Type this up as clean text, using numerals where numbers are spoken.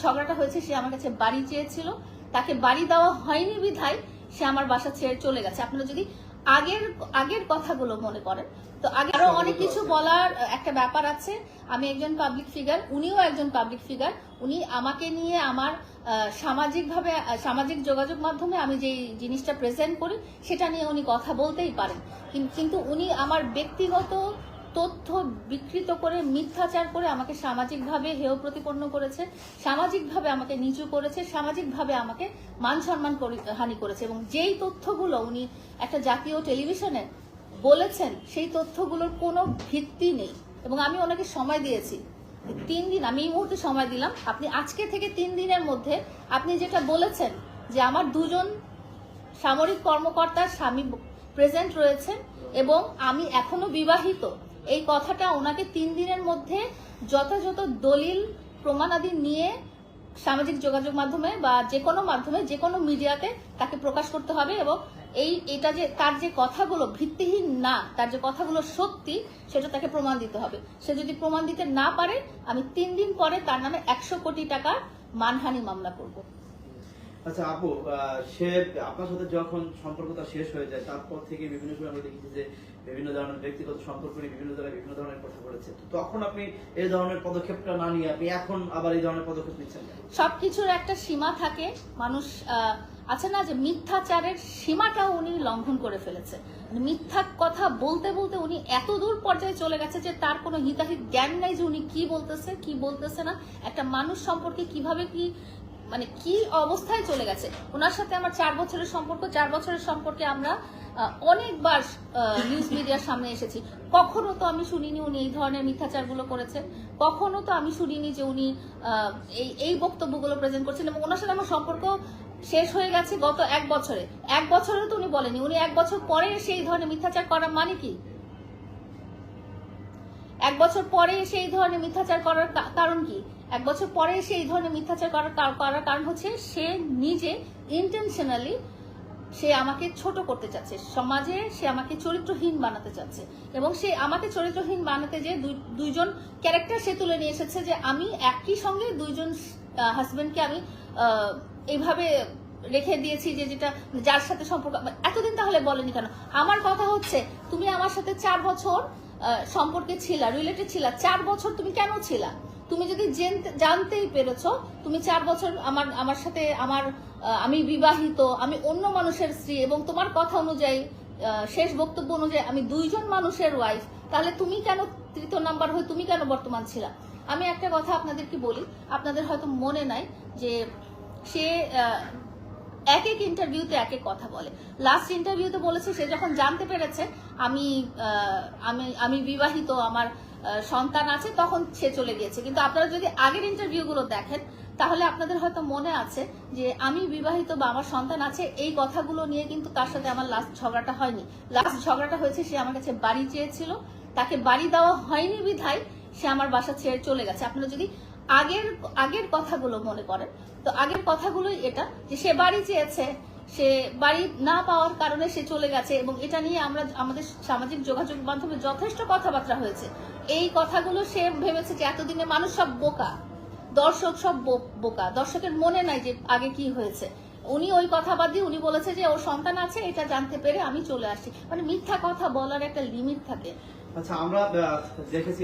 ঝগড়াটা হয়েছে, সে আমার কাছে বাড়ি চেয়েছিল, তাকে বাড়ি দেওয়া হয়নি বিধায় সে আমার বাসা ছেড়ে চলে গেছে। আপনারা যদি আগের কথাগুলো মনে করেন, তো আগে আরো অনেক কিছু বলার একটা ব্যাপার আছে। আমি একজন পাবলিক ফিগার, উনিও একজন পাবলিক ফিগার। উনি আমাকে নিয়ে আমার সামাজিক যোগাযোগ মাধ্যমে আমি যে জিনিসটা প্রেজেন্ট করি সেটা নিয়ে উনি কথা বলতেই পারেন, কিন্তু উনি আমার ব্যক্তিগত তথ্য বিকৃত করে, মিথ্যাচার করে আমাকে সামাজিকভাবে হেয় প্রতিপন্ন করেছে, সামাজিকভাবে আমাকে নিচু করেছে, সামাজিকভাবে আমাকে মান সম্মান হানি করেছে। এবং যেই তথ্যগুলো উনি একটা জাতীয় টেলিভিশনে বলেছেন, সেই তথ্যগুলোর কোনো ভিত্তি নেই। এবং আমি ওনাকে সময় দিয়েছি 3 দিন, আমি এই মুহূর্তে সময় দিলাম। আপনি আজকে থেকে 3 দিনের মধ্যে আপনি যেটা বলেছেন যে আমার 2 জন সামরিক কর্মকর্তার স্বামী প্রেজেন্ট রয়েছে এবং আমি এখনো বিবাহিত, এই কথাটা ওনাকে 3 দিনের মধ্যে যথাযথ দলিল প্রমাণাদি নিয়ে সামাজিক যোগাযোগ মাধ্যমে বা যে কোনো মিডিয়াতে তাকে প্রকাশ করতে হবে। এবং এটা যে তার যে কথাগুলো ভিত্তিহীন না, তার যে কথাগুলো সত্যি, সেটা তাকে প্রমাণ দিতে হবে। সে যদি প্রমাণ দিতে না পারে, আমি 3 দিন পরে তার নামে 100 কোটি টাকার মানহানি মামলা করব। আচ্ছা আপু, সে আপনার সাথে যখন সম্পর্কটা শেষ হয়ে যায়, তারপর থেকে বিভিন্ন সময় আমরা দেখেছি যে বিভিন্ন ধরনের ব্যক্তিগত সম্পর্ক নিয়ে বিভিন্ন জায়গায় বিভিন্ন ধরনের কথা বলেছে। তখন আপনি এই ধরনের পদক্ষেপটা না নিয়ে আপনি এখন আবার এই ধরনের পদক্ষেপ নিচ্ছেন? সবকিছুর একটা সীমা থাকে। মানুষ আছে না, যে মিথ্যাচারের সীমাটাও উনি লঙ্ঘন করে ফেলেছে। মিথ্যা কথা বলতে বলতে উনি এত দূর পর্যায়ে চলে গেছে যে তার কোনো হিতাহিত জ্ঞান নাই যে উনি কি বলতেছে কি বলতেছে না, একটা মানুষ সম্পর্কে কিভাবে কি অবস্থায় চলে গেছে। ওনার সাথে আমার 4 বছরের সম্পর্ক। 4 বছরের সম্পর্কে আমরা অনেকবার নিউজ মিডিয়ার সামনে এসেছি। কখনো তো আমি শুনিনি উনি এই ধরনের মিথ্যাচারগুলো করেছেন, কখনো তো আমি শুনিনি যে উনি এই বক্তব্যগুলো প্রেজেন্ট করছেন। এবং ওনার সাথে আমার সম্পর্ক শেষ হয়ে গেছে গত 1 বছরে। 1 বছরেও তো উনি বলেনি। উনি 1 বছর পরে সেই ধরনের মিথ্যাচার করার মানে কি? 1 বছর পরে সেই ধরনের মিথ্যাচার করার কারণ কি? 1 বছর পরে সেই ধরনের মিথ্যাচার করার কারণ হচ্ছে সে নিজে ইন্টেনশনালি সে আমাকে ছোট করতে চাচ্ছে সমাজে, সে আমাকে চরিত্রহীন বানাতে চাচ্ছে। এবং সে আমাকে চরিত্রহীন বানাতে যে 2জন ক্যারেক্টার সে তুলে নিয়ে এসেছে, যে আমি একই সঙ্গে 2জন হাজবেন্ডকে আমি এইভাবে রেখে দিয়েছি, যেটা যার সাথে সম্পর্ক এতদিন তাহলে বলেনি কেন? আমার কথা হচ্ছে, তুমি আমার সাথে 4 বছর সম্পর্কে ছিলা, রিলেটেড ছিলা। 4 বছর তুমি কেন ছিলা? তুমি যদি জানতেই পেরেছো তুমি 4 বছর আমার সাথে আমি বিবাহিত, আমি অন্য মানুষের স্ত্রী, এবং তোমার কথা অনুযায়ী শেষ বক্তব্য অনুযায়ী আমি 2 জন মানুষের ওয়াইফ, তাহলে তুমি কেন 3য় নাম্বার হয়ে তুমি কেন বর্তমান ছিলা? আমি একটা কথা আপনাদেরকে বলি, আপনাদের হয়তো মনে নাই যে সে এক ইন্টারভিউতে এক কথা বলে। লাস্ট ইন্টারভিউতে বলেছে সে যখন জানতে পেরেছে আমি বিবাহিত, আমার সন্তান আছে, তখন সে চলে গিয়েছে। কিন্তু আপনারা যদি আগের ইন্টারভিউগুলো দেখেন, তাহলে আপনাদের হয়তো মনে আছে যে আমি বিবাহিত বা আমার সন্তান আছে, এই কথাগুলো নিয়ে কিন্তু তার সাথে আমার লাস্ট ঝগড়াটা হয়নি। লাস্ট ঝগড়াটা হয়েছে সে আমার কাছে বাড়ি চেয়েছিল, তাকে বাড়ি দেওয়া হয়নি বিধায় সে আমার বাসা ছেড়ে চলে গেছে। আপনারা যদি আগের কথাগুলো মনে করেন, তো আগের কথাগুলোই এটা, যে সে বাড়ি চেয়েছে, সে বাড়ি না পাওয়ার কারণে সে চলে গেছে। এবং এটা নিয়ে আমাদের সামাজিক যোগাযোগ মাধ্যমে যথেষ্ট কথাবার্তা হয়েছে। এই কথাগুলো সে ভেবেছে যে এতদিনে মানুষ সব বোকা, দর্শক সব বোকা, দর্শকের মনে নাই যে আগে কি হয়েছে। উনি ওই কথা বাদ দিয়ে উনি বলেছে যে ওর সন্তান আছে, এটা জানতে পেরে আমি চলে আসছি। মানে মিথ্যা কথা বলার একটা লিমিট থাকে। আচ্ছা, আমরা দেখেছি